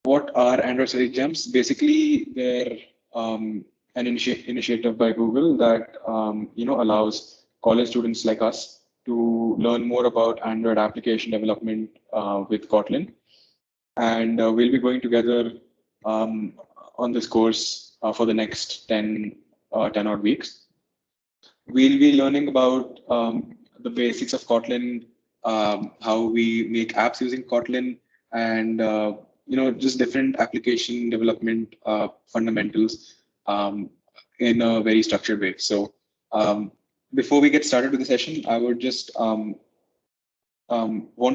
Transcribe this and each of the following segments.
what are Android Study Gems? Basically, they're an initiative by Google that allows college students like us to learn more about Android application development with Kotlin. And we'll be going together um, on this course for the next 10 odd weeks. We'll be learning about the basics of Kotlin, how we make apps using Kotlin, and just different application development fundamentals in a very structured way. So before we get started with the session, I would just want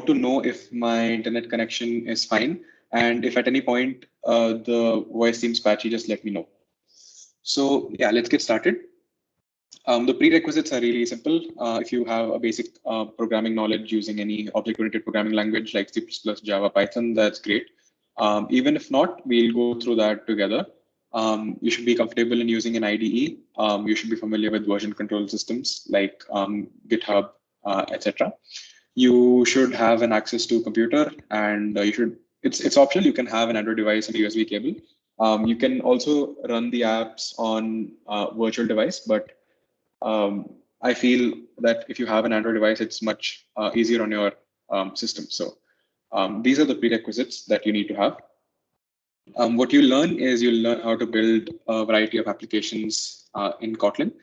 to know if my internet connection is fine, and if at any point the voice seems patchy, just let me know. So yeah, let's get started. The prerequisites are really simple. If you have a basic programming knowledge using any object-oriented programming language like C++, Java, Python, that's great. Even if not, we'll go through that together. You should be comfortable in using an IDE. You should be familiar with version control systems like GitHub, etc. You should have an access to computer, and it's optional. You can have an Android device and a USB cable. You can also run the apps on virtual device, but I feel that if you have an Android device, it's much easier on your system. So these are the prerequisites that you need to have. What you learn is you'll learn how to build a variety of applications in Kotlin.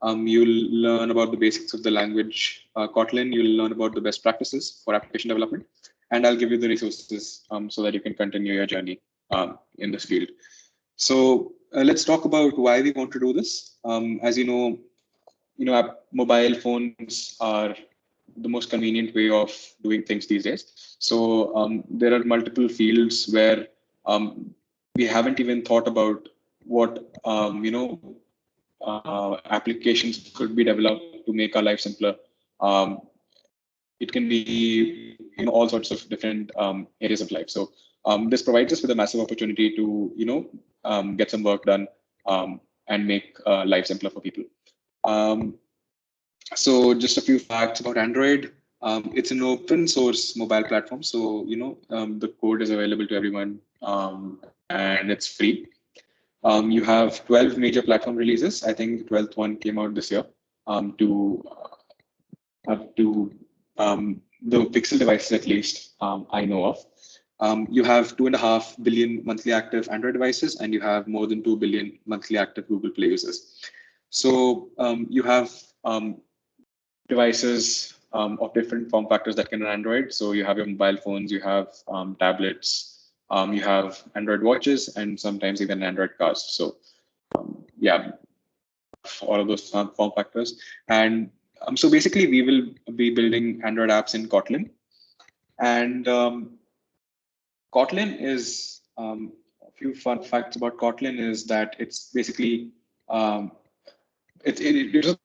You'll learn about the basics of the language Kotlin. You'll learn about the best practices for application development. And I'll give you the resources so that you can continue your journey in this field. So let's talk about why we want to do this. As you know, mobile phones are the most convenient way of doing things these days. So there are multiple fields where we haven't even thought about what applications could be developed to make our life simpler. It can be all sorts of different areas of life. So this provides us with a massive opportunity to get some work done and make life simpler for people. So just a few facts about Android. It's an open source mobile platform. So, the code is available to everyone and it's free. You have 12 major platform releases. I think the 12th one came out this year to the Pixel devices, at least I know of. You have 2.5 billion monthly active Android devices, and you have more than 2 billion monthly active Google Play users. So you have devices of different form factors that can run Android. So you have your mobile phones, you have tablets, you have Android watches, and sometimes even Android cars. So yeah, all of those form factors. And so basically, we will be building Android apps in Kotlin. And Kotlin is, a few fun facts about Kotlin is that it's basically, it's the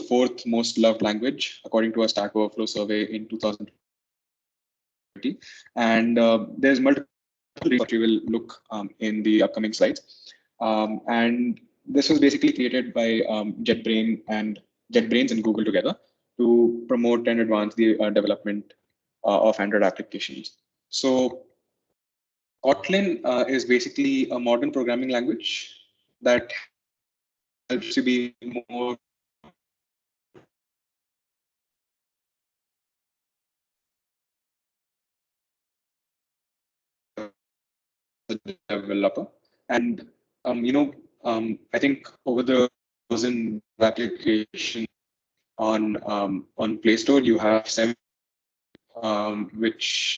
fourth most loved language, according to a Stack Overflow survey in 2020. And there's multiple reasons we will look in the upcoming slides. And this was basically created by JetBrains and Google together to promote and advance the development of Android applications. So Kotlin is basically a modern programming language that helps you be more developer. And I think over the 1,000 application on Play Store, you have 7 which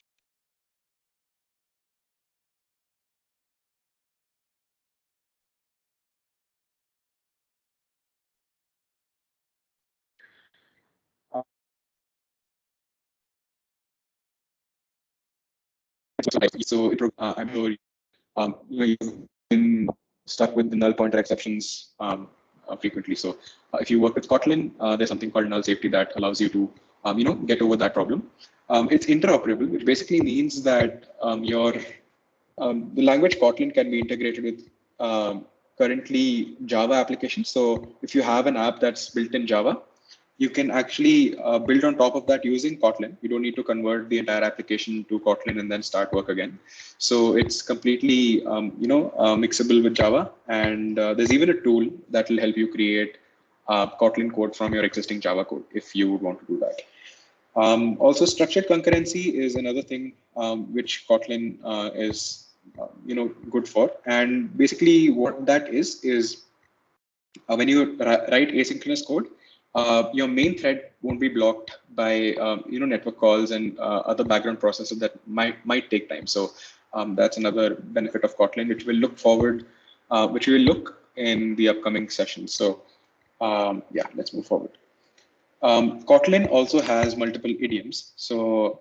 so I'm sure you've been stuck with the null pointer exceptions frequently. So if you work with Kotlin, there's something called null safety that allows you to get over that problem. It's interoperable, which basically means that the language Kotlin can be integrated with currently Java applications. So if you have an app that's built in Java, you can actually build on top of that using Kotlin. You don't need to convert the entire application to Kotlin and then start work again. So it's completely, mixable with Java. And there's even a tool that will help you create Kotlin code from your existing Java code if you would want to do that. Also, structured concurrency is another thing which Kotlin is, good for. And basically, what that is when you write asynchronous code, your main thread won't be blocked by network calls and other background processes that might take time. So that's another benefit of Kotlin, which we'll which we will look in the upcoming sessions. So yeah, let's move forward. Kotlin also has multiple idioms, so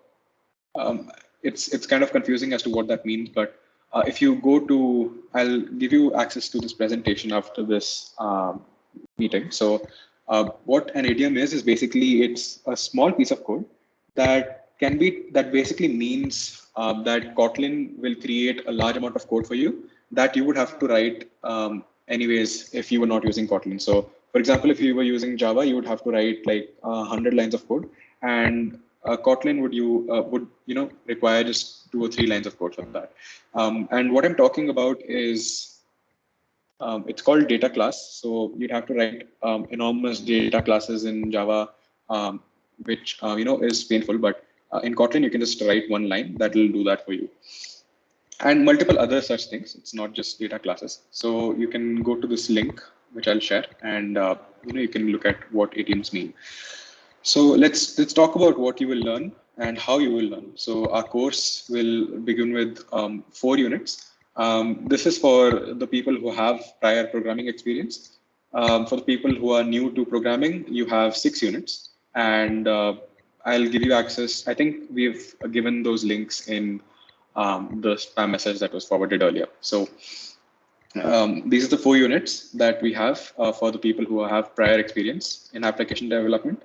it's kind of confusing as to what that means. But if you go to, I'll give you access to this presentation after this meeting. So what an idiom is basically it's a small piece of code that basically means that Kotlin will create a large amount of code for you that you would have to write anyways if you were not using Kotlin. So for example, if you were using Java, you would have to write like 100 lines of code, and Kotlin would require just 2 or 3 lines of code for that. And what I'm talking about is it's called data class. So you'd have to write enormous data classes in Java, which is painful. But in Kotlin, you can just write 1 line that will do that for you. And multiple other such things. It's not just data classes. So you can go to this link, which I'll share, and you can look at what idioms mean. So let's talk about what you will learn and how you will learn. So our course will begin with 4 units. This is for the people who have prior programming experience. For the people who are new to programming, you have 6 units, and I'll give you access. I think we've given those links in the spam message that was forwarded earlier. So these are the 4 units that we have for the people who have prior experience in application development.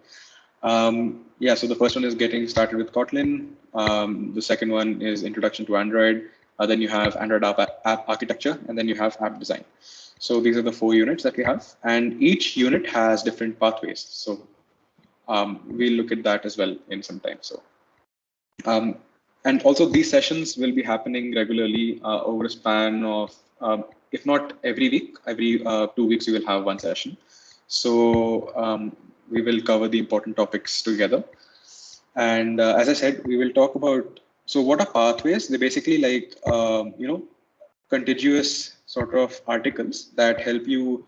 Yeah, so the first one is getting started with Kotlin. The second one is introduction to Android. Then you have Android app architecture, and then you have app design. So these are the 4 units that we have, and each unit has different pathways. So we'll look at that as well in some time. So and also these sessions will be happening regularly over a span of, if not every week, every 2 weeks, we will have 1 session. So we will cover the important topics together. And as I said, we will talk about, so what are pathways? They're basically like, contiguous sort of articles that help you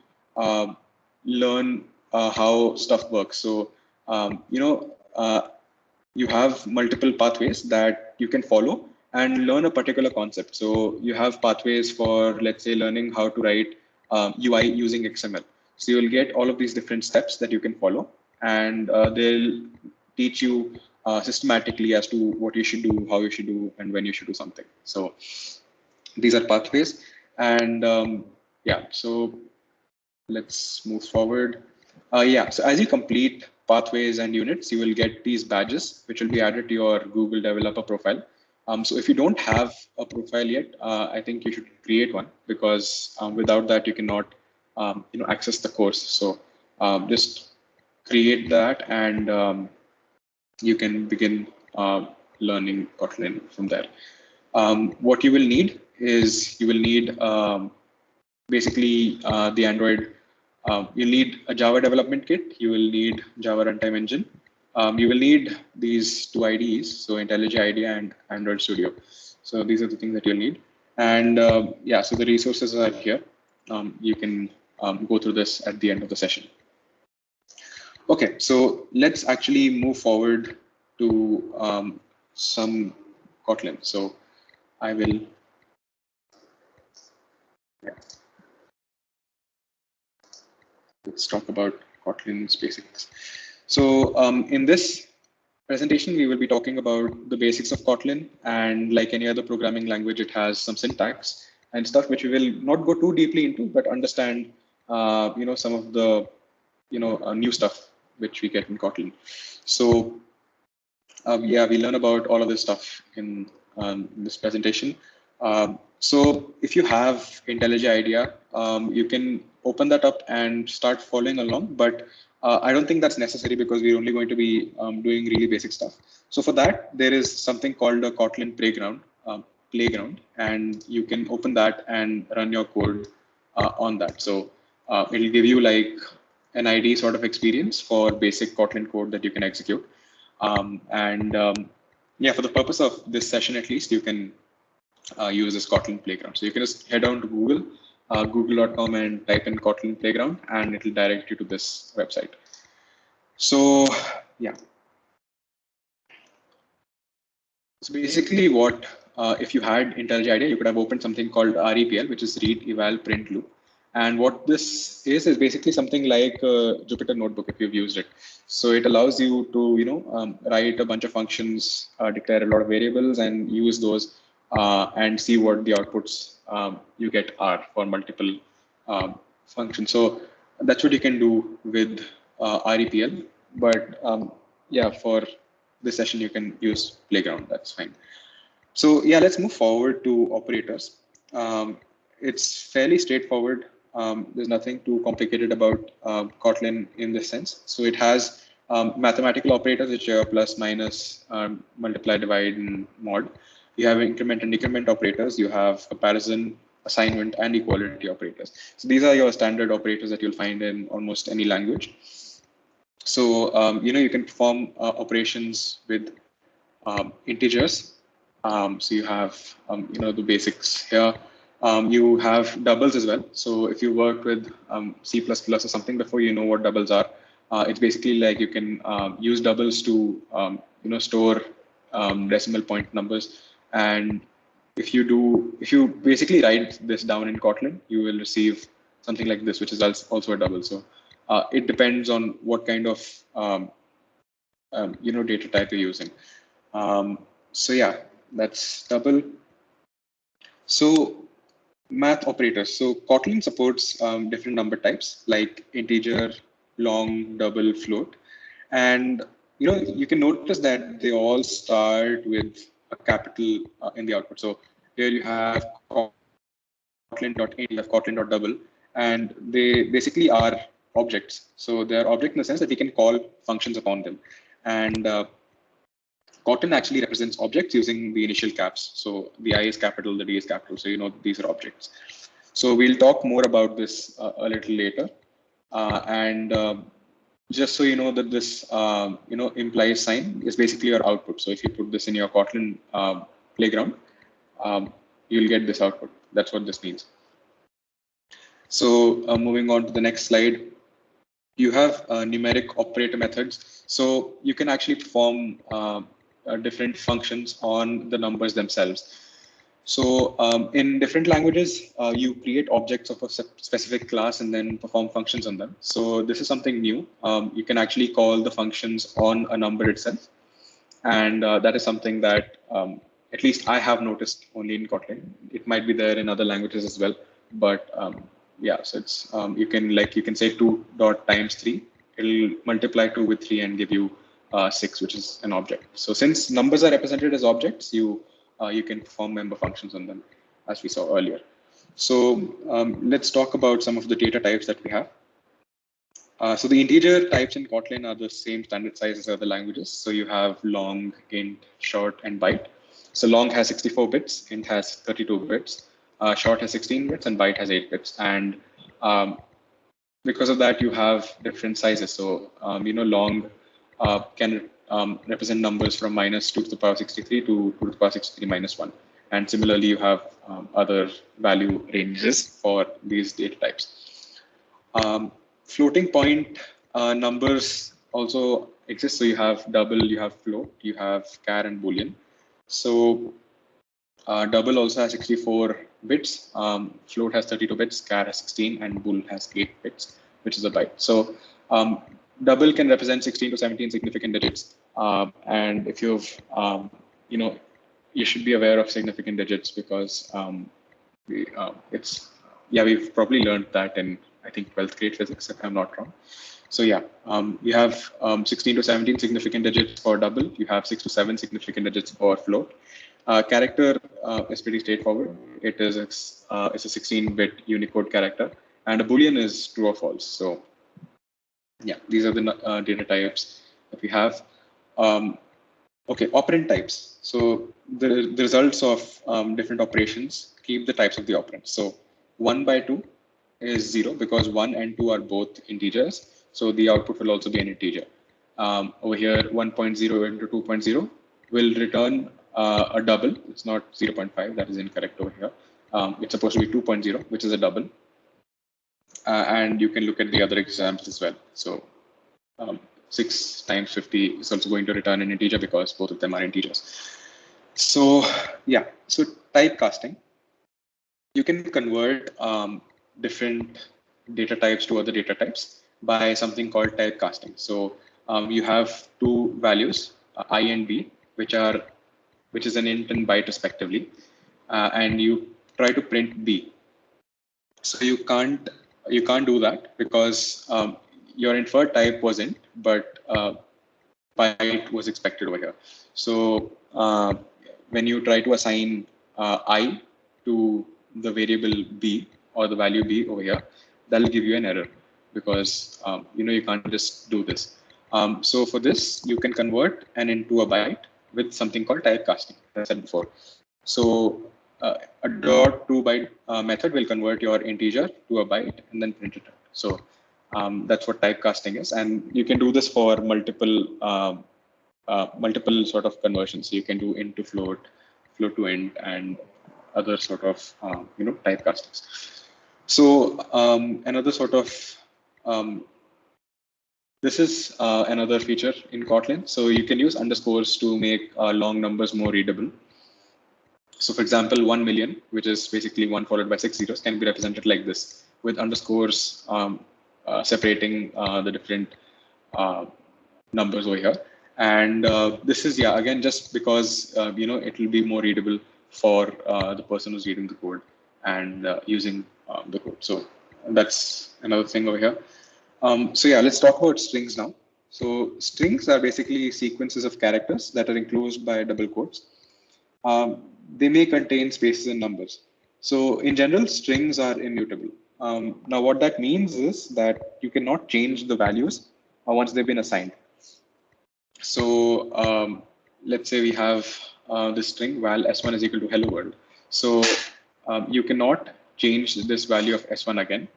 learn how stuff works. So, you have multiple pathways that you can follow and learn a particular concept. So you have pathways for, let's say, learning how to write UI using XML. So you'll get all of these different steps that you can follow, and they'll teach you systematically as to what you should do, how you should do, and when you should do something. So these are pathways. And yeah, so let's move forward. Yeah, so as you complete pathways and units, you will get these badges, which will be added to your Google developer profile. So if you don't have a profile yet, I think you should create one, because without that, you cannot access the course. So just create that, and you can begin learning Kotlin from there. What you will need is basically the Android. You'll need a Java development kit. You will need Java runtime engine. You will need these 2 IDEs, so IntelliJ IDEA and Android Studio. So these are the things that you'll need. And yeah, so the resources are here. You can go through this at the end of the session. Okay, so let's actually move forward to some Kotlin. So I will. Yeah. Let's talk about Kotlin's basics. So in this presentation, we will be talking about the basics of Kotlin, and like any other programming language, it has some syntax and stuff which we will not go too deeply into, but understand some of the new stuff which we get in Kotlin. So yeah, we learn about all of this stuff in this presentation. So if you have IntelliJ IDEA, you can open that up and start following along. But I don't think that's necessary because we're only going to be doing really basic stuff. So for that, there is something called a Kotlin playground, and you can open that and run your code on that. So it'll give you like an ID sort of experience for basic Kotlin code that you can execute. Yeah, for the purpose of this session, at least, you can use this Kotlin playground. So you can just head down to Google, google.com, and type in Kotlin playground, and it'll direct you to this website. So yeah. So basically what, if you had IntelliJ IDEA, you could have opened something called REPL, which is read, eval, print loop. And what this is basically something like Jupyter Notebook if you've used it. So it allows you to, write a bunch of functions, declare a lot of variables, and use those and see what the outputs you get are for multiple functions. So that's what you can do with REPL. But yeah, for this session, you can use Playground. That's fine. So yeah, let's move forward to operators. It's fairly straightforward. There's nothing too complicated about Kotlin in this sense. So it has mathematical operators, which are plus, minus, multiply, divide, and mod. You have increment and decrement operators. You have comparison, assignment, and equality operators. So these are your standard operators that you'll find in almost any language. So you can perform operations with integers. So you have the basics here. You have doubles as well. So if you worked with C++ or something before, you know what doubles are. It's basically like you can use doubles to store decimal point numbers. And if you basically write this down in Kotlin, you will receive something like this, which is also a double. So it depends on what kind of data type you're using. So yeah, that's double. So math operators. So Kotlin supports different number types like integer, long, double, float, and you can notice that they all start with a capital in the output. So here you have Kotlin.int, you have Kotlin.double, and they basically are objects. So they are objects in the sense that we can call functions upon them, and Kotlin actually represents objects using the initial caps. So the I is capital, the D is capital. So these are objects. So we'll talk more about this a little later. And just so you know that this implies sign is basically your output. So if you put this in your Kotlin playground, you'll get this output. That's what this means. So moving on to the next slide, you have numeric operator methods. So you can actually perform different functions on the numbers themselves. So in different languages, you create objects of a specific class and then perform functions on them. So this is something new. You can actually call the functions on a number itself. And that is something that at least I have noticed only in Kotlin. It might be there in other languages as well. But yeah, so it's you can say 2 dot times 3. It'll multiply 2 with 3 and give you 6, which is an object. So since numbers are represented as objects, you can perform member functions on them, as we saw earlier. So let's talk about some of the data types that we have. So the integer types in Kotlin are the same standard size as other languages. So you have long, int, short, and byte. So long has 64 bits, int has 32 bits, short has 16 bits, and byte has 8 bits. And because of that, you have different sizes. So long can represent numbers from -2 to the power 63 to 2 to the power 63 minus 1. And similarly, you have other value ranges for these data types. Floating point numbers also exist. So you have double, you have float, you have char and boolean. So double also has 64 bits, float has 32 bits, char has 16, and bool has 8 bits, which is a byte. So double can represent 16 to 17 significant digits. And if you've, you should be aware of significant digits because we've probably learned that in, I think, 12th grade physics, if I'm not wrong. So yeah, you have 16 to 17 significant digits for double. You have 6 to 7 significant digits for float. Character is pretty straightforward. It's a 16-bit Unicode character, and a Boolean is true or false. So Yeah, these are the data types that we have. Okay, operand types. So the results of different operations keep the types of the operands. So 1 by 2 is 0 because 1 and 2 are both integers. So the output will also be an integer. Over here, 1.0 into 2.0 will return a double. It's not 0.5. That is incorrect over here. It's supposed to be 2.0, which is a double. And you can look at the other examples as well. So 6 times 50 is also going to return an integer because both of them are integers. So yeah, so typecasting, you can convert different data types to other data types by something called typecasting. So you have two values, I and B, which is an int and byte respectively, and you try to print B. So you can't do that because your inferred type was int, but byte was expected over here. So when you try to assign I to the variable B or the value B over here, that'll give you an error because you can't just do this. So for this, you can convert an into a byte with something called typecasting, as I said before. So a .2 byte method will convert your integer to a byte and then print it out. So that's what typecasting is, and you can do this for multiple sort of conversions. So you can do int to float, float to int, and other sort of typecastings. So another sort of this is another feature in Kotlin. So you can use underscores to make long numbers more readable. So for example, 1 million, which is basically 1 followed by 6 zeros, can be represented like this with underscores separating the different numbers over here. And this is, yeah, again, just because, it will be more readable for the person who's reading the code and using the code. So that's another thing over here. So yeah, let's talk about strings now. So strings are basically sequences of characters that are enclosed by double quotes. They may contain spaces and numbers. So in general, strings are immutable. Now, what that means is that you cannot change the values once they've been assigned. So let's say we have this string val s1 is equal to hello world. So you cannot change this value of s1 again.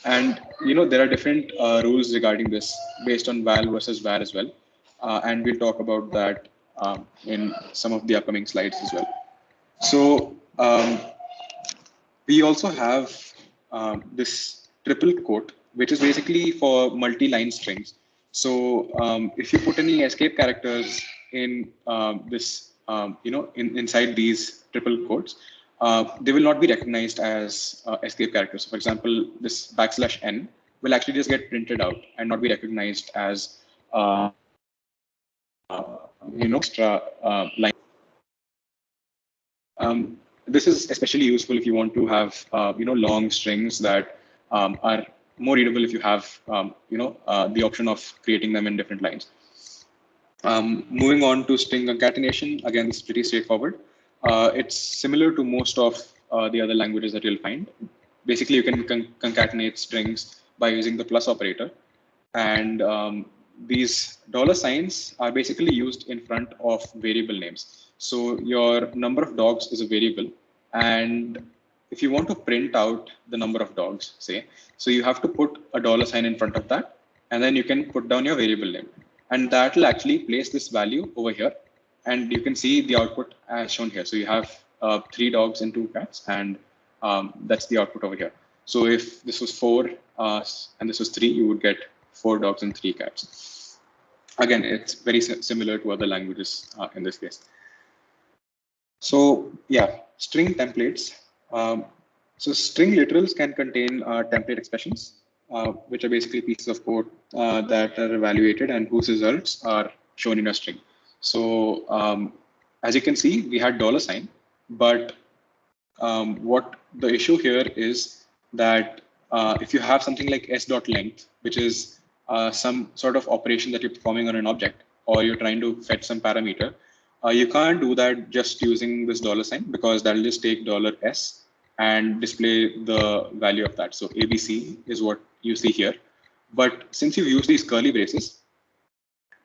And there are different rules regarding this based on val versus var as well. And we'll talk about that in some of the upcoming slides as well. So we also have this triple quote, which is basically for multi-line strings. So if you put any escape characters in this, inside these triple quotes, they will not be recognized as escape characters. So for example, this \n will actually just get printed out and not be recognized as extra line. This is especially useful if you want to have long strings that are more readable if you have the option of creating them in different lines. Moving on to string concatenation, again, this is pretty straightforward. It's similar to most of the other languages that you'll find. Basically, you can concatenate strings by using the plus operator. And these dollar signs are basically used in front of variable names. So your number of dogs is a variable. And if you want to print out the number of dogs, say, so you have to put a dollar sign in front of that. And then you can put down your variable name. And that will actually place this value over here. And you can see the output as shown here. So you have 3 dogs and 2 cats. And that's the output over here. So if this was 4 and this was 3, you would get 4 dogs and 3 cats. Again, it's very similar to other languages in this case. So yeah, string templates. So string literals can contain template expressions, which are basically pieces of code that are evaluated and whose results are shown in a string. So as you can see, we had dollar sign, but what the issue here is that if you have something like s.length, which is some sort of operation that you're performing on an object, or you're trying to fetch some parameter, you can't do that just using this dollar sign because that'll just take $s and display the value of that. So ABC is what you see here. But since you use these curly braces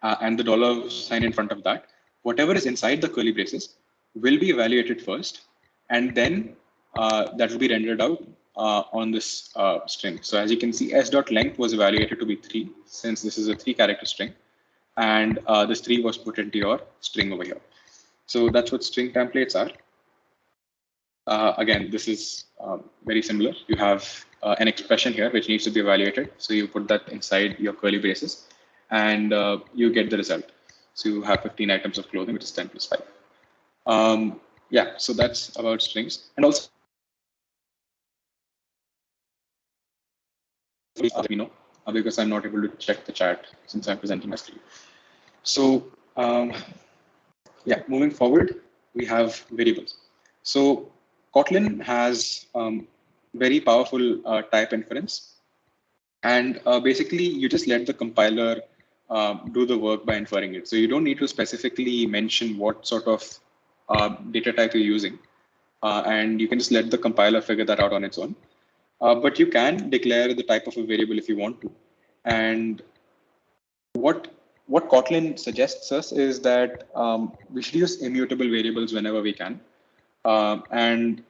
and the dollar sign in front of that, whatever is inside the curly braces will be evaluated first, and then that will be rendered out on this string. So as you can see, s.length was evaluated to be 3, since this is a 3-character string, and this 3 was put into your string over here. So that's what string templates are. Again, this is very similar. You have an expression here which needs to be evaluated. So you put that inside your curly braces and you get the result. So you have 15 items of clothing, which is 10 plus 5. Yeah, so that's about strings. And also, let me know because I'm not able to check the chat since I'm presenting my screen. So yeah, moving forward, we have variables. So Kotlin has very powerful type inference. And basically, you just let the compiler do the work by inferring it. So you don't need to specifically mention what sort of data type you're using. And you can just let the compiler figure that out on its own. But you can declare the type of a variable if you want to. And what Kotlin suggests us is that we should use immutable variables whenever we can. And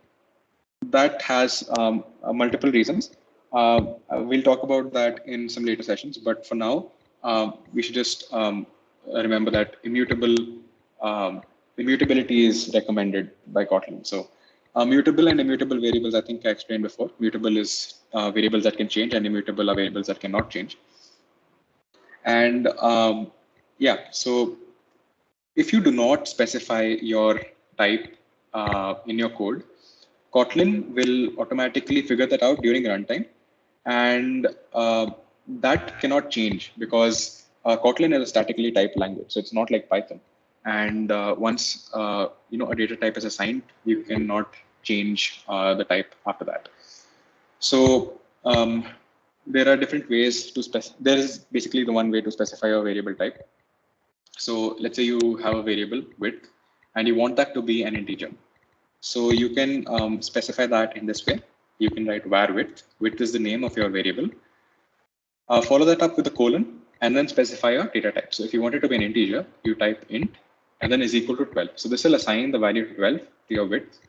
that has multiple reasons. We'll talk about that in some later sessions, but for now, we should just remember that immutability is recommended by Kotlin. So mutable and immutable variables, I think I explained before. Mutable is variables that can change, and immutable are variables that cannot change. And yeah, so if you do not specify your type in your code, Kotlin will automatically figure that out during runtime, and that cannot change because Kotlin is a statically typed language, so it's not like Python. And once a data type is assigned, you cannot change the type after that. So there are different ways to specify. There is basically the one way to specify a variable type. So let's say you have a variable width, and you want that to be an integer. So you can specify that in this way. You can write var width. Width is the name of your variable. Follow that up with a colon and then specify your data type. So if you want it to be an integer, you type int and then is equal to 12. So this will assign the value to 12 to your width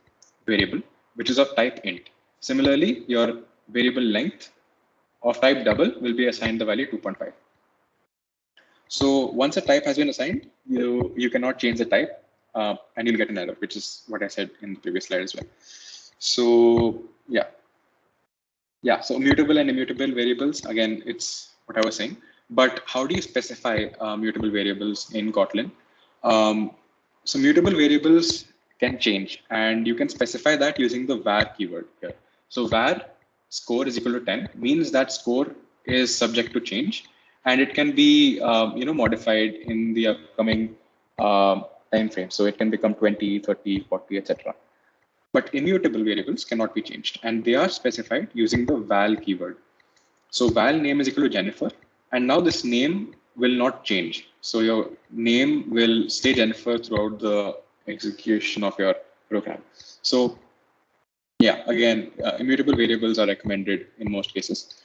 variable, which is of type int. Similarly, your variable length of type double will be assigned the value 2.5. So once a type has been assigned, you cannot change the type. And you'll get an error, which is what I said in the previous slide as well. So yeah. So mutable and immutable variables, again, it's what I was saying. But how do you specify mutable variables in Kotlin? So mutable variables can change, and you can specify that using the var keyword here. So var score is equal to 10 means that score is subject to change, and it can be modified in the upcoming time frame. So it can become 20, 30, 40, etc. But immutable variables cannot be changed, and they are specified using the val keyword. So val name is equal to Jennifer, and now this name will not change. So your name will stay Jennifer throughout the execution of your program. So yeah, again, immutable variables are recommended in most cases.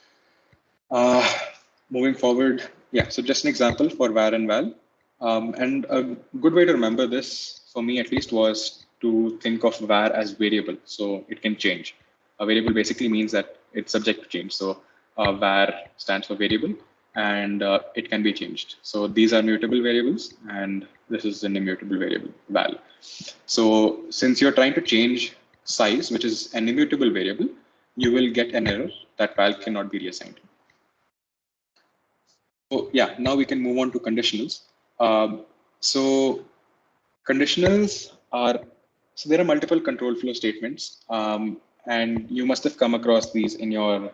Moving forward, yeah, so just an example for var and val. And a good way to remember this, for me at least, was to think of var as variable. So it can change. A variable basically means that it's subject to change. So var stands for variable, and it can be changed. So these are mutable variables, and this is an immutable variable, val. So since you're trying to change size, which is an immutable variable, you will get an error that val cannot be reassigned. So yeah, now we can move on to conditionals. So conditionals so there are multiple control flow statements, and you must have come across these in your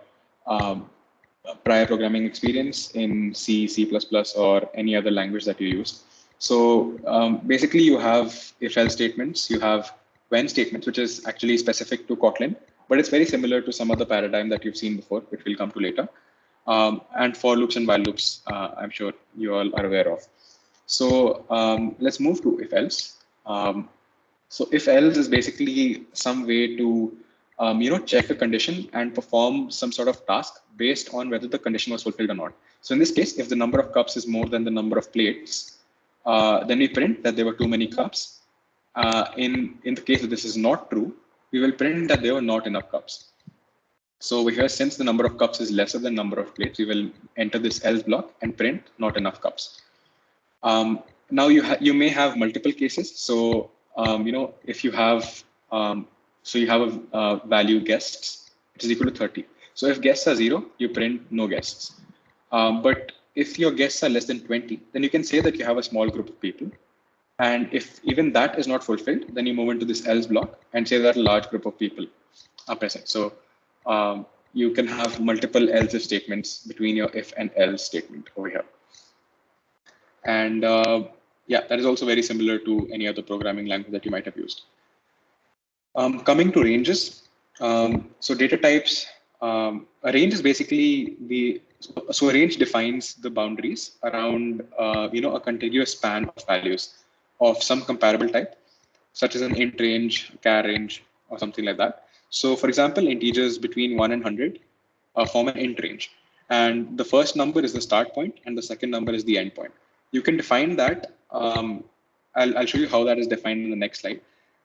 prior programming experience in C, C++, or any other language that you use. So basically you have if-else statements, you have when statements, which is actually specific to Kotlin, but it's very similar to some other paradigm that you've seen before, which we'll come to later. And for loops and while loops, I'm sure you all are aware of. So let's move to if else. So if else is basically some way to check a condition and perform some sort of task based on whether the condition was fulfilled or not. So in this case, if the number of cups is more than the number of plates, then we print that there were too many cups. In the case that this is not true, we will print that there were not enough cups. So over here, since the number of cups is lesser than number of plates, we will enter this else block and print not enough cups. Now you may have multiple cases. So if you have you have a value guests, which is equal to 30. So if guests are 0, you print no guests. But if your guests are less than 20, then you can say that you have a small group of people. And if even that is not fulfilled, then you move into this else block and say that a large group of people are present. So you can have multiple else if statements between your if and else statement over here. And that is also very similar to any other programming language that you might have used. Coming to ranges, so data types, a range is basically so a range defines the boundaries around a contiguous span of values of some comparable type, such as an int range, char range, or something like that. So for example, integers between 1 and 100 form an int range. And the first number is the start point and the second number is the end point. You can define that. I'll show you how that is defined in the next slide.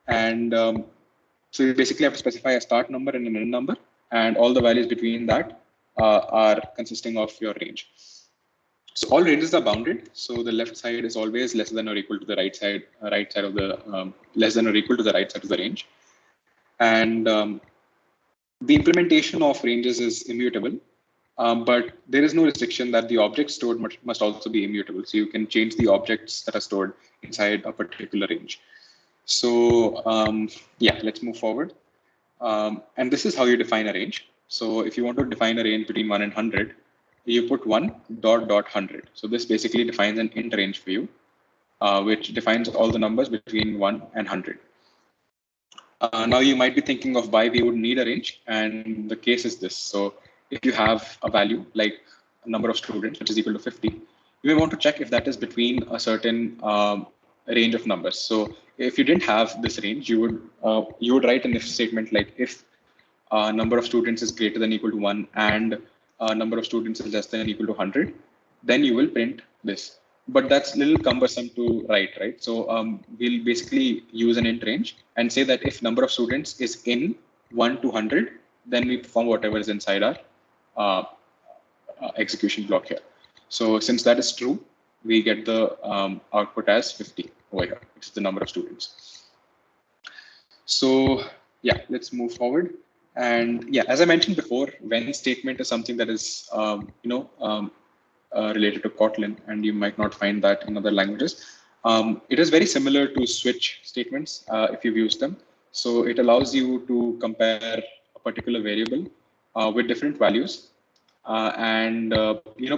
And so you basically have to specify a start number and an end number, and all the values between that are consisting of your range. So all ranges are bounded. So the left side is always less than or equal to the right side of the less than or equal to the right side of the range. And the implementation of ranges is immutable, but there is no restriction that the objects stored must also be immutable. So you can change the objects that are stored inside a particular range. So let's move forward. And this is how you define a range. So if you want to define a range between 1 and 100, you put 1 dot 100. So this basically defines an int range for you, which defines all the numbers between 1 and 100. Now you might be thinking of why we would need a range, and the case is this. So if you have a value like a number of students, which is equal to 50, you may want to check if that is between a certain range of numbers. So if you didn't have this range, you would write an if statement like if number of students is greater than equal to 1 and number of students is less than equal to 100, then you will print this. But that's a little cumbersome to write, right? So we'll basically use an int range and say that if number of students is in 1 to 100, then we perform whatever is inside our execution block here. So since that is true, we get the output as 50 over here, which is the number of students. So let's move forward. And as I mentioned before, when statement is something that is related to Kotlin, and you might not find that in other languages. It is very similar to switch statements if you've used them. So it allows you to compare a particular variable with different values and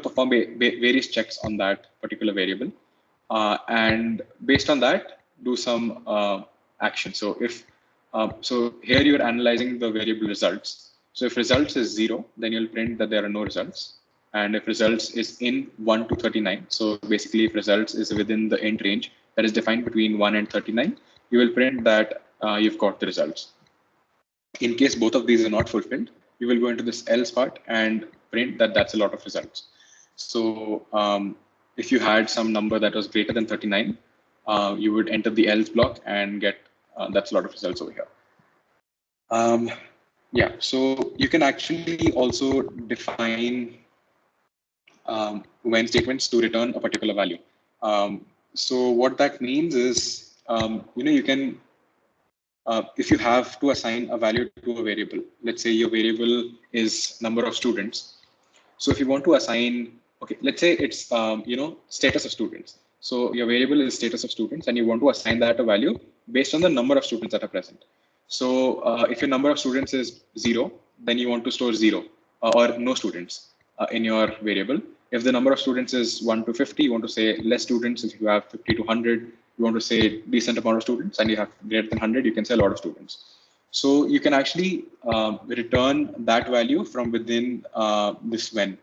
perform various checks on that particular variable, and based on that do some action. So if so here you're analyzing the variable results. So if results is 0, then you'll print that there are no results. And if results is in 1 to 39, so basically if results is within the int range that is defined between 1 and 39, you will print that you've got the results. In case both of these are not fulfilled, you will go into this else part and print that that's a lot of results. So if you had some number that was greater than 39, you would enter the else block and get that's a lot of results over here. So you can actually also define when statements to return a particular value. So what that means is, you can, if you have to assign a value to a variable, let's say your variable is number of students. So if you want to assign, let's say it's, status of students. So your variable is status of students and you want to assign that a value based on the number of students that are present. So if your number of students is 0, then you want to store 0 or no students in your variable. If the number of students is 1 to 50, you want to say less students. If you have 50 to 100, you want to say decent amount of students, and you have greater than 100, you can say a lot of students. So you can actually return that value from within this when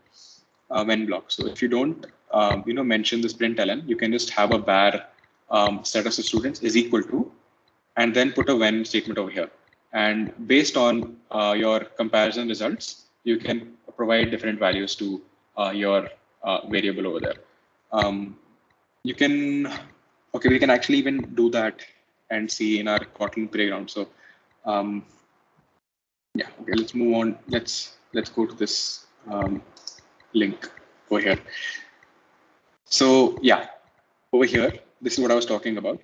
block. So if you don't mention this println, you can just have a var status of students is equal to, and then put a when statement over here. And based on your comparison results, you can provide different values to your variable over there. You can, okay, we can actually even do that and see in our Kotlin playground. So yeah, okay, let's move on. Let's go to this link over here. So yeah, over here, this is what I was talking about.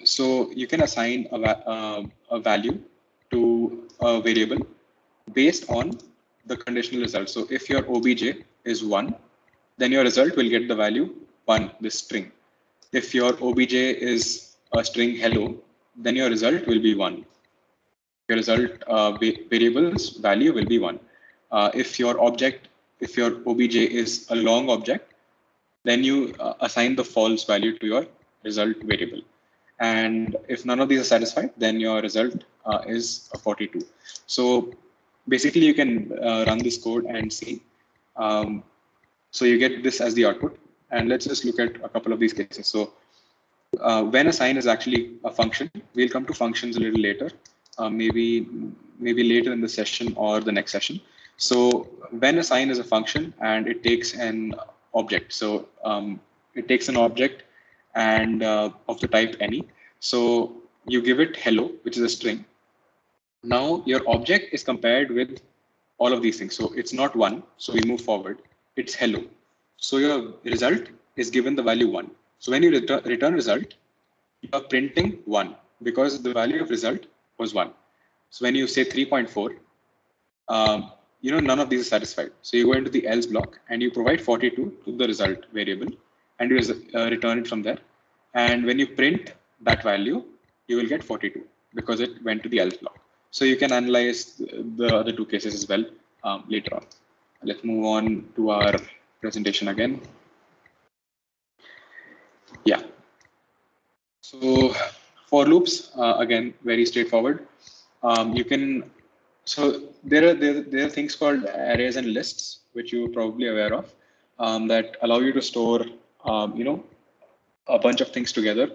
So you can assign a value to a variable based on the conditional result. So if your obj is 1, then your result will get the value 1, this string. If your obj is a string hello, then your result will be 1. Your result variable's value will be 1. If your obj is a long object, then you assign the false value to your result variable. And if none of these are satisfied, then your result is a 42. So basically, you can run this code and see. So you get this as the output. And let's just look at a couple of these cases. So when a sign is actually a function, we'll come to functions a little later, maybe later in the session or the next session. So when a sign is a function and it takes an object, so it takes an object and of the type any. So you give it hello, which is a string. Now your object is compared with all of these things. So it's not 1. So we move forward. It's hello. So your result is given the value 1. So when you return result, you are printing 1 because the value of result was 1. So when you say 3.4, none of these is satisfied. So you go into the else block and you provide 42 to the result variable and you return it from there. And when you print that value, you will get 42 because it went to the else block. So you can analyze the other two cases as well later on. Let's move on to our presentation again. Yeah. So for loops, again, very straightforward. You can, so there are things called arrays and lists, which you're probably aware of, that allow you to store, a bunch of things together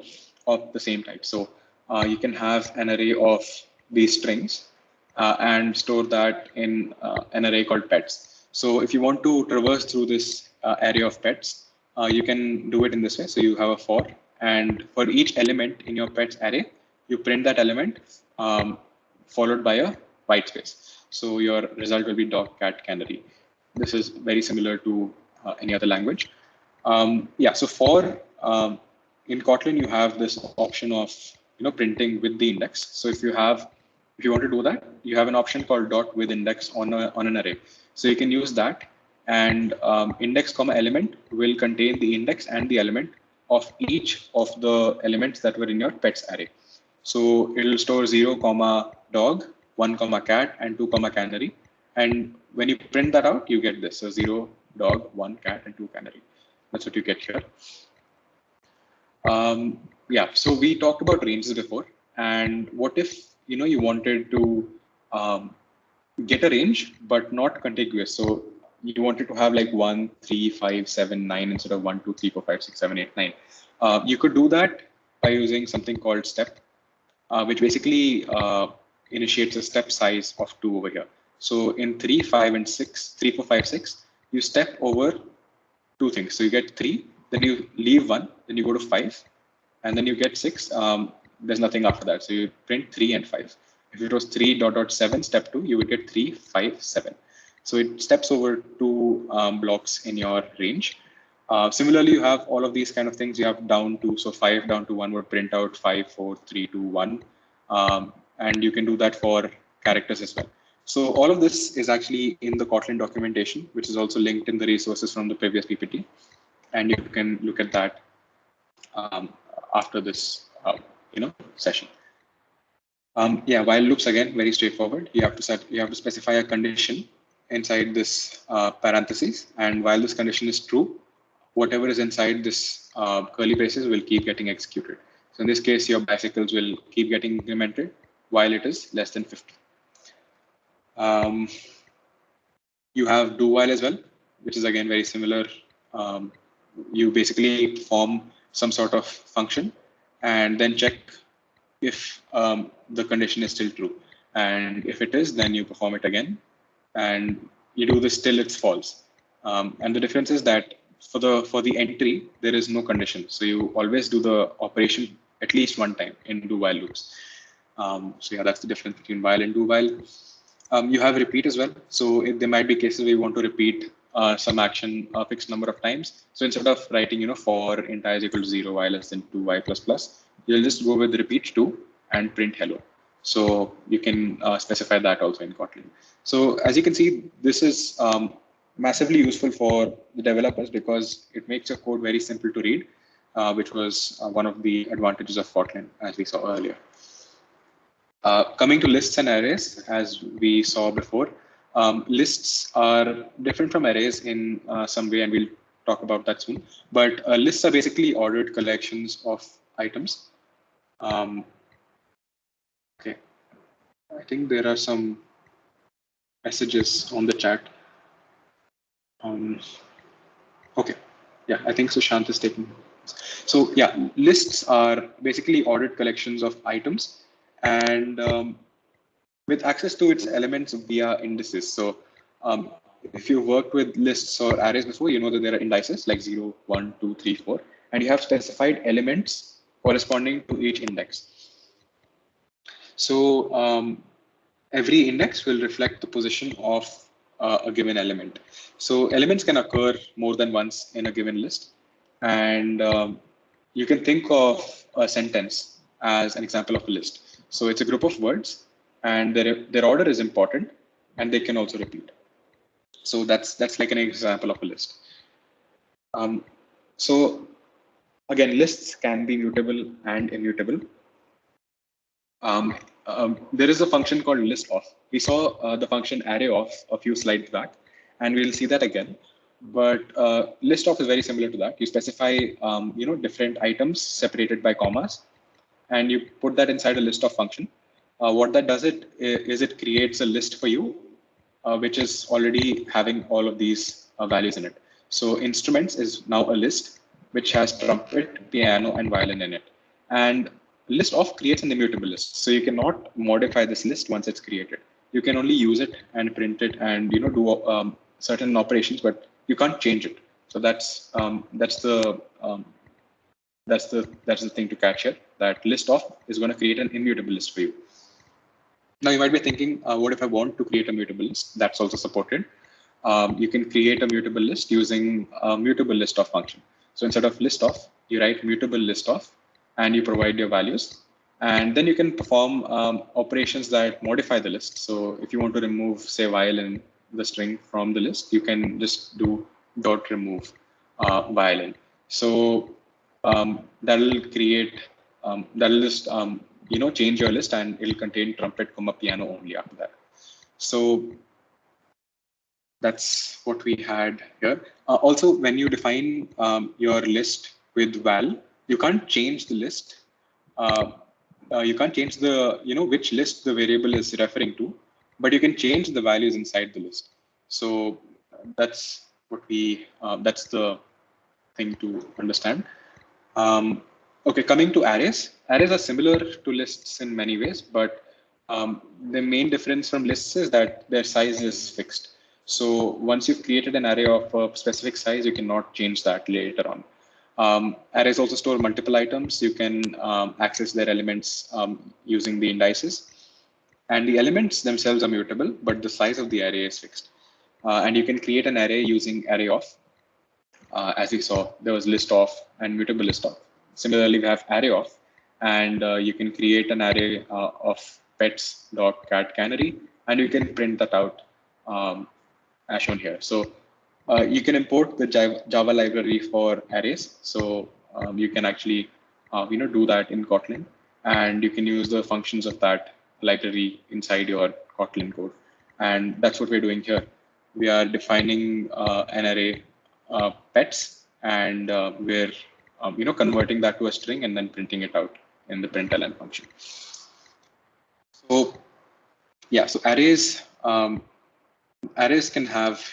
of the same type. So you can have an array of these strings and store that in an array called pets. So if you want to traverse through this array of pets, you can do it in this way. So you have a for, and for each element in your pets array, you print that element followed by a white space. So your result will be dog, cat, canary. This is very similar to any other language. Yeah, so for in Kotlin, you have this option of printing with the index. So if you want to do that, you have an option called dot with index on an array. So you can use that, and index comma element will contain the index and the element of each of the elements that were in your pets array. So it'll store 0 comma dog, 1 comma cat, and 2 comma canary. And when you print that out, you get this. So 0 dog, 1 cat, and 2 canary. That's what you get here. Yeah, so we talked about ranges before, and what if you wanted to get a range but not contiguous? So you wanted to have like 1, 3, 5, 7, 9 instead of 1, 2, 3, 4, 5, 6, 7, 8, 9. You could do that by using something called step, which basically initiates a step size of 2 over here. So in 3, 5, and 6, 3, 4, 5, 6, you step over 2 things. So you get 3, then you leave 1, then you go to 5, and then you get 6. There's nothing after that. So you print 3 and 5. If it was 3.7 step 2, you would get 3, 5, 7. So it steps over 2 blocks in your range. Similarly, you have all of these kind of things. You have down to, so 5 down to 1 would print out 5, 4, 3, 2, 1. And you can do that for characters as well. So all of this is actually in the Kotlin documentation, which is also linked in the resources from the previous PPT. And you can look at that after this session. Yeah, while loops, again, very straightforward. You have to specify a condition inside this parentheses, and while this condition is true, whatever is inside this curly braces will keep getting executed. So in this case, your bicycles will keep getting incremented while it is less than 50. You have do while as well, which is again very similar. You basically form some sort of function and then check if the condition is still true. And if it is, then you perform it again, and you do this till it's false. And the difference is that for the entry, there is no condition. So you always do the operation at least one time in do while loops. So yeah, that's the difference between while and do while. You have repeat as well. So there might be cases where you want to repeat some action a fixed number of times. So instead of writing, for int I is equal to 0, y less than 2y plus plus, you'll just go with repeat 2 and print hello. So you can specify that also in Kotlin. So as you can see, this is massively useful for the developers because it makes your code very simple to read, which was one of the advantages of Kotlin, as we saw earlier. Coming to lists and arrays, as we saw before, lists are different from arrays in some way, and we'll talk about that soon. But lists are basically ordered collections of items. Okay, I think there are some messages on the chat. Okay, yeah, I think Sushant is taking. So yeah, lists are basically ordered collections of items, and with access to its elements via indices. So if you worked with lists or arrays before, you know that there are indices like 0, 1, 2, 3, 4, and you have specified elements corresponding to each index. So every index will reflect the position of a given element. So elements can occur more than once in a given list. And you can think of a sentence as an example of a list. So it's a group of words, and their order is important, and they can also repeat. So that's like an example of a list. So again, lists can be mutable and immutable. There is a function called list of. We saw the function array of a few slides back, and we'll see that again. But list of is very similar to that. You specify different items separated by commas, and you put that inside a list of function. What that does is it creates a list for you, which is already having all of these values in it. So instruments is now a list which has trumpet, piano, and violin in it. And list of creates an immutable list. So you cannot modify this list once it's created. You can only use it and print it and do certain operations, but you can't change it. So that's the thing to catch here. That list of is going to create an immutable list for you. Now you might be thinking, what if I want to create a mutable list? That's also supported. You can create a mutable list using a mutable list of function. So instead of list of, you write mutable list of, and you provide your values. And then you can perform operations that modify the list. So if you want to remove, say, violin, the string from the list, you can just do dot remove violin. So that'll create, that'll just change your list, and it'll contain trumpet, piano only after that. So that's what we had here. Also, when you define your list with val, you can't change the list. You can't change the which list the variable is referring to, but you can change the values inside the list. So that's what that's the thing to understand. Okay, coming to arrays. Arrays are similar to lists in many ways, but the main difference from lists is that their size is fixed. So once you've created an array of a specific size, you cannot change that later on. Arrays also store multiple items. You can access their elements using the indices. And the elements themselves are mutable, but the size of the array is fixed. And you can create an array using array of. As we saw, there was list of and mutable list of. Similarly, we have array of, and you can create an array of pets.cat canary, and you can print that out as shown here. So you can import the Java library for arrays. So you can actually do that in Kotlin, and you can use the functions of that library inside your Kotlin code. And that's what we're doing here. We are defining an array pets, and we're converting that to a string and then printing it out in the println function. So yeah, so arrays can have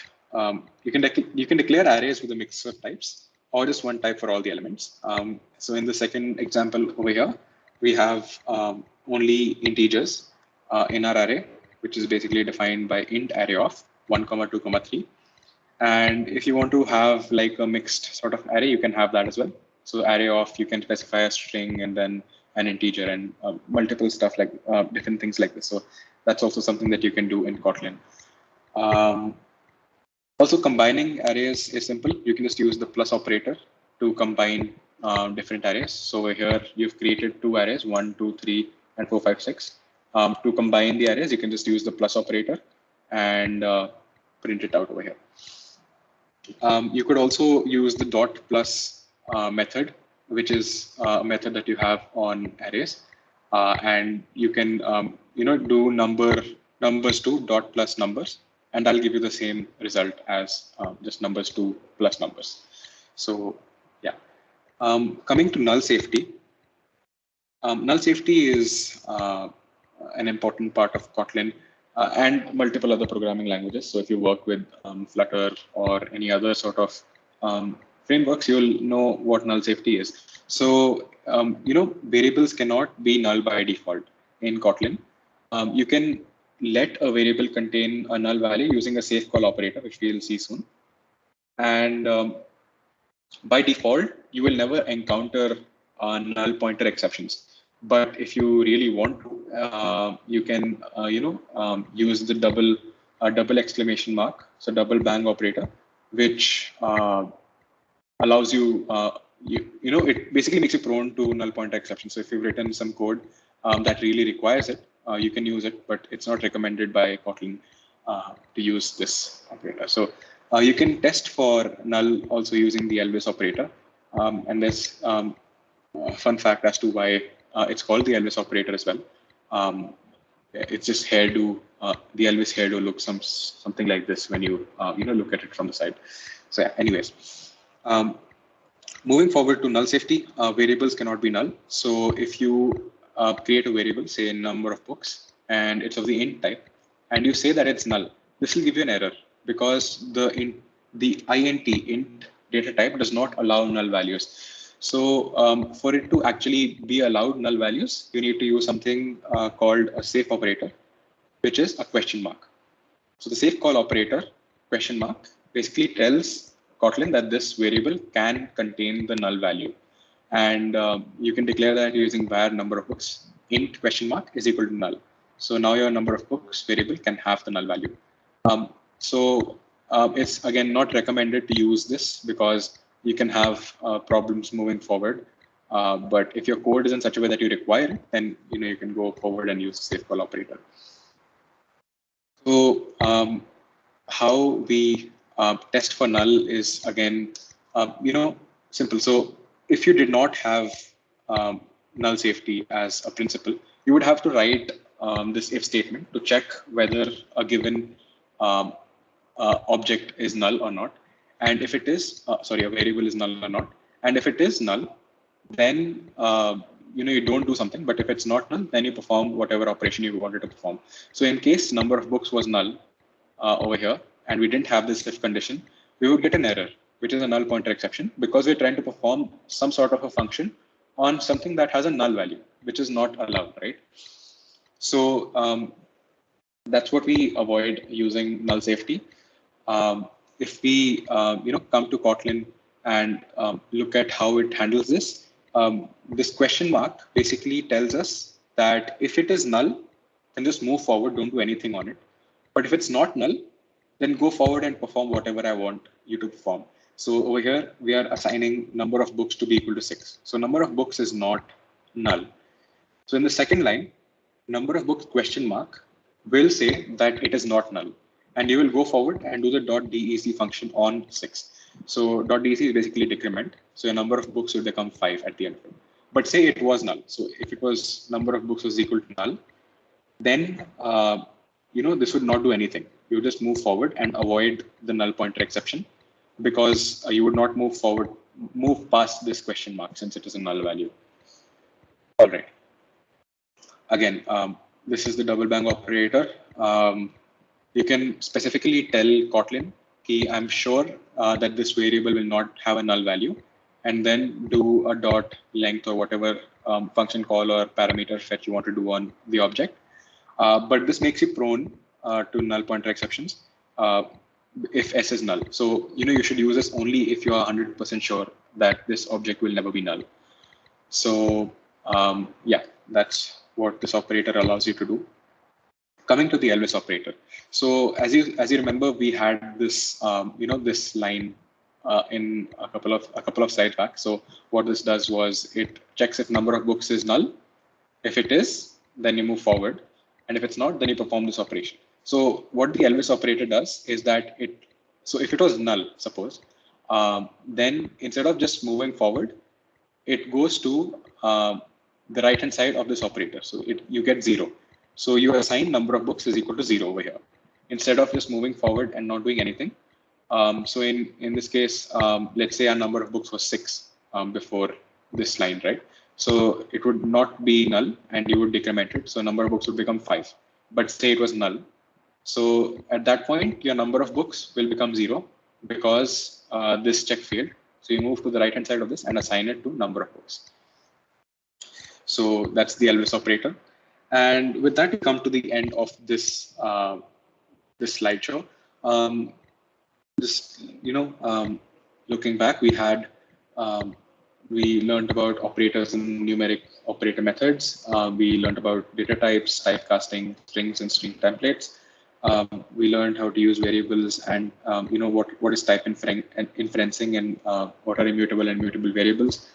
you can declare arrays with a mix of types, or just one type for all the elements. So in the second example over here, we have only integers in our array, which is basically defined by int array of 1, 2, 3. And if you want to have like a mixed sort of array, you can have that as well. So array of, you can specify a string and then an integer and multiple stuff like different things like this. So that's also something that you can do in Kotlin. Also, combining arrays is simple. You can just use the plus operator to combine different arrays. So over here, you've created two arrays, 1, 2, 3, and 4, 5, 6. To combine the arrays, you can just use the plus operator and print it out over here. You could also use the dot plus method, which is a method that you have on arrays, and you can do numbers to dot plus numbers, and that'll give you the same result as just numbers to plus numbers. So yeah, coming to null safety. Null safety is an important part of Kotlin and multiple other programming languages. So if you work with Flutter or any other sort of frameworks, you'll know what null safety is. So, variables cannot be null by default in Kotlin. You can let a variable contain a null value using a safe call operator, which we'll see soon. And by default, you will never encounter null pointer exceptions. But if you really want to, you can, use the double exclamation mark, so double bang operator, which allows you, it basically makes you prone to null pointer exceptions. So if you've written some code that really requires it, you can use it, but it's not recommended by Kotlin to use this operator. So you can test for null also using the Elvis operator. And there's a fun fact as to why it's called the Elvis operator as well. It's just hairdo. The Elvis hairdo looks something like this when you look at it from the side. So yeah, anyways, moving forward to null safety, variables cannot be null. So if you create a variable, say number of books, and it's of the int type, and you say that it's null, this will give you an error because the int data type does not allow null values. So for it to actually be allowed null values, you need to use something called a safe operator, which is a question mark. So the safe call operator, question mark, basically tells Kotlin that this variable can contain the null value. And you can declare that using var number of books, int question mark is equal to null. So now your number of books variable can have the null value. It's again not recommended to use this because you can have problems moving forward. But if your code is in such a way that you require it, then you can go forward and use the safe call operator. So how we test for null is again simple. So if you did not have null safety as a principle, you would have to write this if statement to check whether a given object is null or not. And if it is, a variable is null or not. And if it is null, then you don't do something. But if it's not null, then you perform whatever operation you wanted to perform. So in case number of books was null over here, and we didn't have this if condition, we would get an error, which is a null pointer exception, because we're trying to perform some sort of a function on something that has a null value, which is not allowed, right? So that's what we avoid using null safety. If we come to Kotlin and look at how it handles this, this question mark basically tells us that if it is null, then just move forward, don't do anything on it. But if it's not null, then go forward and perform whatever I want you to perform. So over here, we are assigning number of books to be equal to 6. So number of books is not null. So in the second line, number of books question mark will say that it is not null. And you will go forward and do the .dec function on 6. So .dec is basically decrement. So your number of books will become 5 at the end of it. But say it was null. So if it was number of books was equal to null, then this would not do anything. You would just move forward and avoid the null pointer exception because you would not move past this question mark since it is a null value. All right. Again, this is the double bang operator. You can specifically tell Kotlin, I'm sure that this variable will not have a null value. and then do a dot length or whatever function call or parameter fetch you want to do on the object. But this makes you prone to null pointer exceptions if S is null. So, you should use this only if you are 100% sure that this object will never be null. So, yeah, that's what this operator allows you to do. Coming to the Elvis operator. So as you remember, we had this this line in a couple of slides back. So what this does was it checks if number of books is null. If it is, then you move forward, and if it's not, then you perform this operation. So what the Elvis operator does is that so if it was null, suppose, then instead of just moving forward, it goes to the right hand side of this operator. So you get 0. So you assign number of books is equal to 0 over here, instead of just moving forward and not doing anything. So in this case, let's say our number of books was 6 before this line, right? So it would not be null, and you would decrement it. So number of books would become 5. But say it was null. So at that point, your number of books will become 0 because this check failed. So you move to the right hand side of this and assign it to number of books. So that's the Elvis operator. And with that, we come to the end of this this slideshow. Just looking back, we learned about operators and numeric operator methods. We learned about data types, typecasting, strings and string templates. We learned how to use variables and what is type inferencing and what are immutable and mutable variables.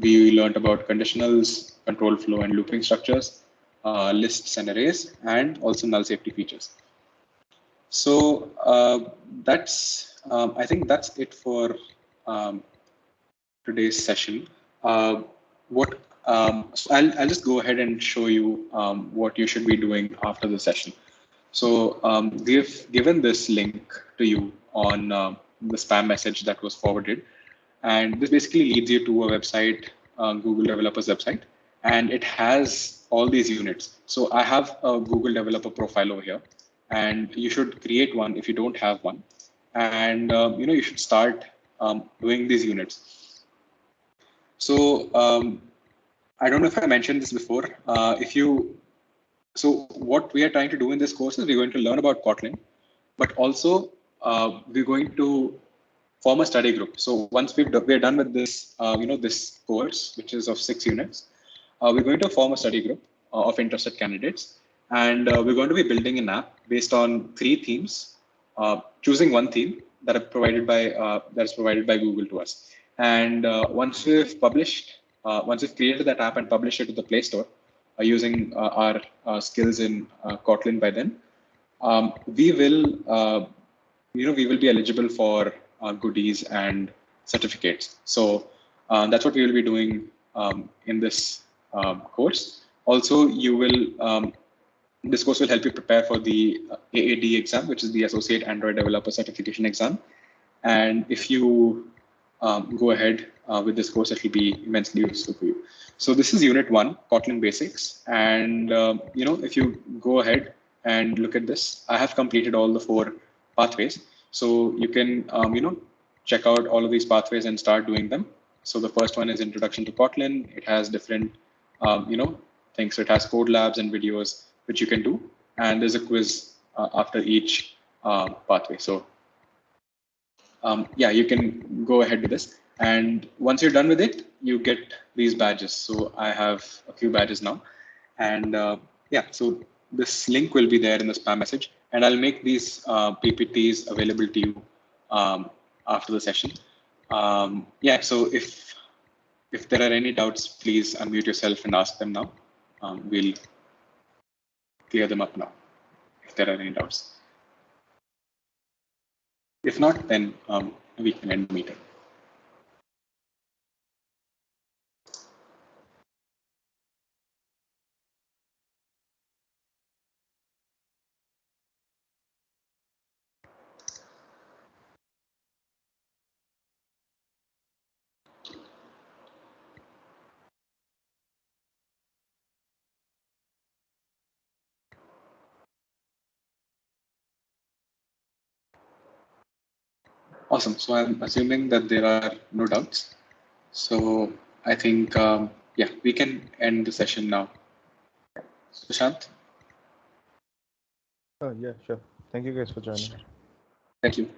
We learned about conditionals, control flow and looping structures, lists and arrays, and also null safety features. So I think that's it for today's session. So I'll just go ahead and show you what you should be doing after the session. So we've given this link to you on the spam message that was forwarded. And this basically leads you to a website, Google Developers website, and it has all these units. So I have a Google Developer profile over here, and you should create one if you don't have one. And you should start doing these units. So I don't know if I mentioned this before. So what we are trying to do in this course is we're going to learn about Kotlin, but also we're going to form a study group. So once we're done with this, this course, which is of 6 units, we're going to form a study group of interested candidates, and we're going to be building an app based on 3 themes, choosing one theme that is provided by Google to us. And once we've created that app and published it to the Play Store using our skills in Kotlin by then, we will be eligible for goodies and certificates. So that's what we will be doing in this course. Also, this course will help you prepare for the AAD exam, which is the Associate Android Developer Certification exam. And if you go ahead with this course, it will be immensely useful for you. So this is Unit 1, Kotlin Basics. And if you go ahead and look at this, I have completed all the 4 pathways. So you can check out all of these pathways and start doing them. So the first one is Introduction to Kotlin. It has different things. So it has code labs and videos which you can do, and there's a quiz after each pathway. So yeah, you can go ahead with this. And once you're done with it, you get these badges. So I have a few badges now. And yeah, so this link will be there in the spam message. And I'll make these PPTs available to you after the session. Yeah, so if there are any doubts, please unmute yourself and ask them now. We'll clear them up now if there are any doubts. If not, then we can end the meeting. Awesome. So I'm assuming that there are no doubts. So I think, yeah, we can end the session now. Sushant? Yeah, sure. Thank you guys for joining. Thank you.